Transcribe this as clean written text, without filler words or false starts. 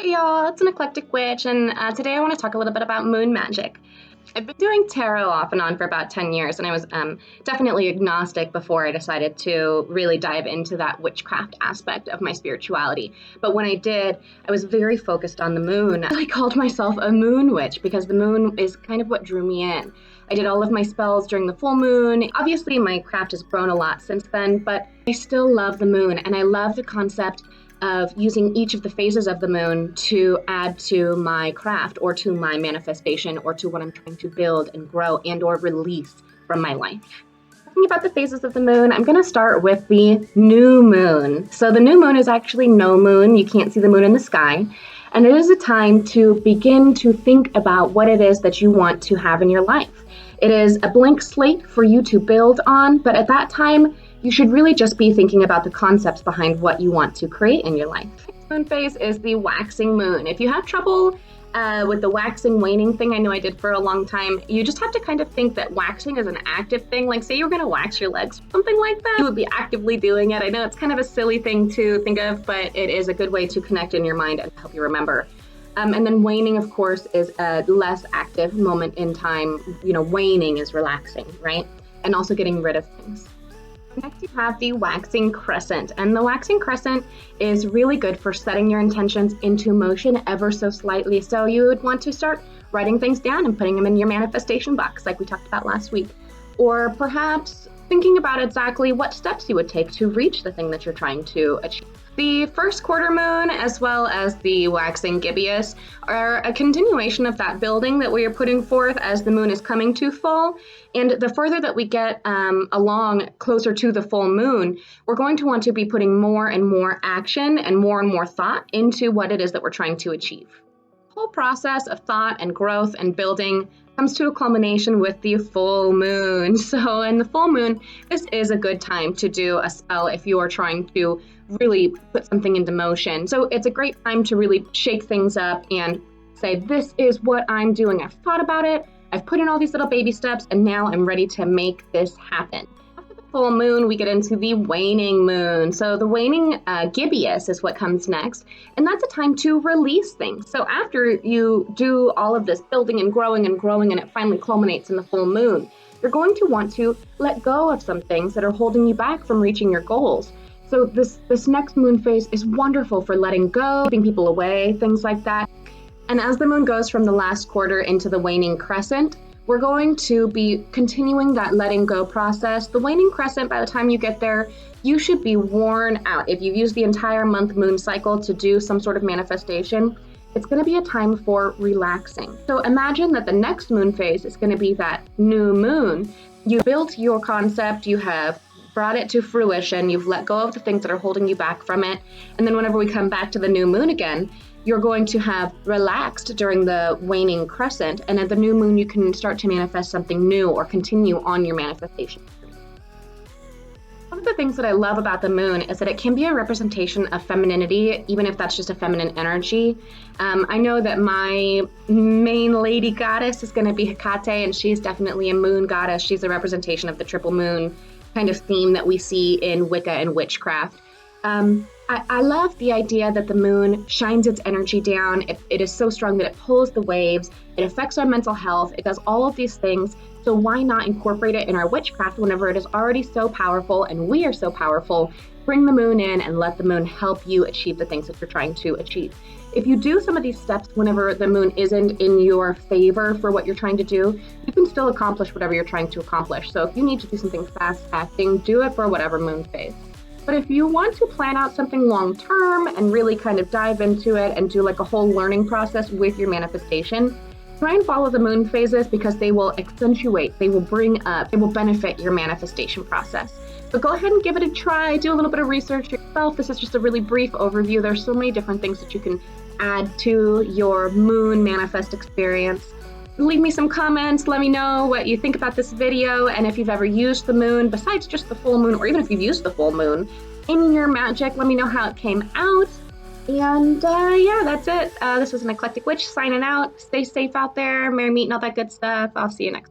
Hey y'all, it's an Eclectic Witch, and today I want to talk a little bit about moon magic. I've been doing tarot off and on for about 10 years, and I was definitely agnostic before I decided to really dive into that witchcraft aspect of my spirituality. But when I did, I was very focused on the moon. I called myself a moon witch because the moon is kind of what drew me in. I did all of my spells during the full moon. Obviously, my craft has grown a lot since then, but I still love the moon, and I love the concept of using each of the phases of the moon to add to my craft or to my manifestation or to what I'm trying to build and grow and or release from my life. Talking about the phases of the moon, I'm going to start with the new moon. So the new moon is actually no moon. You can't see the moon in the sky. And it is a time to begin to think about what it is that you want to have in your life. It is a blank slate for you to build on, but at that time, you should really just be thinking about the concepts behind what you want to create in your life. Next moon phase is the waxing moon. If you have trouble with the waxing waning thing, I know I did for a long time, you just have to kind of think that waxing is an active thing. Like say you're gonna wax your legs, something like that, you would be actively doing it. I know it's kind of a silly thing to think of, but it is a good way to connect in your mind and help you remember. And then waning, of course, is a less active moment in time. You know, waning is relaxing, right? And also getting rid of things. Next, you have the waxing crescent, and the waxing crescent is really good for setting your intentions into motion ever so slightly. So you would want to start writing things down and putting them in your manifestation box like we talked about last week, or perhaps thinking about exactly what steps you would take to reach the thing that you're trying to achieve. The first quarter moon, as well as the waxing gibbous, are a continuation of that building that we are putting forth as the moon is coming to full. And the further that we get along closer to the full moon, we're going to want to be putting more and more action and more thought into what it is that we're trying to achieve. The whole process of thought and growth and building comes to a culmination with the full moon. So in the full moon, this is a good time to do a spell if you are trying to really put something into motion. So it's a great time to really shake things up and say, this is what I'm doing. I've thought about it. I've put in all these little baby steps, and now I'm ready to make this happen. After the full moon, we get into the waning moon. So the waning gibbous is what comes next, and that's a time to release things. So after you do all of this building and growing, and it finally culminates in the full moon, you're going to want to let go of some things that are holding you back from reaching your goals. So this next moon phase is wonderful for letting go, keeping people away, things like that. And as the moon goes from the last quarter into the waning crescent, we're going to be continuing that letting go process. The waning crescent, by the time you get there, you should be worn out. If you've used the entire month moon cycle to do some sort of manifestation, it's going to be a time for relaxing. So imagine that the next moon phase is going to be that new moon. You built your concept, you have brought it to fruition, you've let go of the things that are holding you back from it, and then whenever we come back to the new moon again, you're going to have relaxed during the waning crescent, and at the new moon you can start to manifest something new or continue on your manifestation. One of the things that I love about the moon is that it can be a representation of femininity, even if that's just a feminine energy. I know that my main lady goddess is going to be Hecate, and she's definitely a moon goddess. She's a representation of the triple moon kind of theme that we see in Wicca and witchcraft. I love the idea that the moon shines its energy down. It is so strong that it pulls the waves. It affects our mental health. It does all of these things. So why not incorporate it in our witchcraft whenever it is already so powerful and we are so powerful? Bring the moon in and let the moon help you achieve the things that you're trying to achieve. If you do some of these steps whenever the moon isn't in your favor for what you're trying to do, you can still accomplish whatever you're trying to accomplish. So if you need to do something fast acting, do it for whatever moon phase. But if you want to plan out something long term and really kind of dive into it and do like a whole learning process with your manifestation, try and follow the moon phases because they will accentuate, they will bring up, they will benefit your manifestation process. But go ahead and give it a try, do a little bit of research yourself. This is just a really brief overview. There's so many different things that you can add to your moon manifest experience. Leave me some comments, let me know what you think about this video, and if you've ever used the moon besides just the full moon, or even if you've used the full moon in your magic, let me know how it came out. And yeah, that's it. This was an Eclectic Witch signing out. Stay safe out there, merry meet and all that good stuff. I'll see you next time.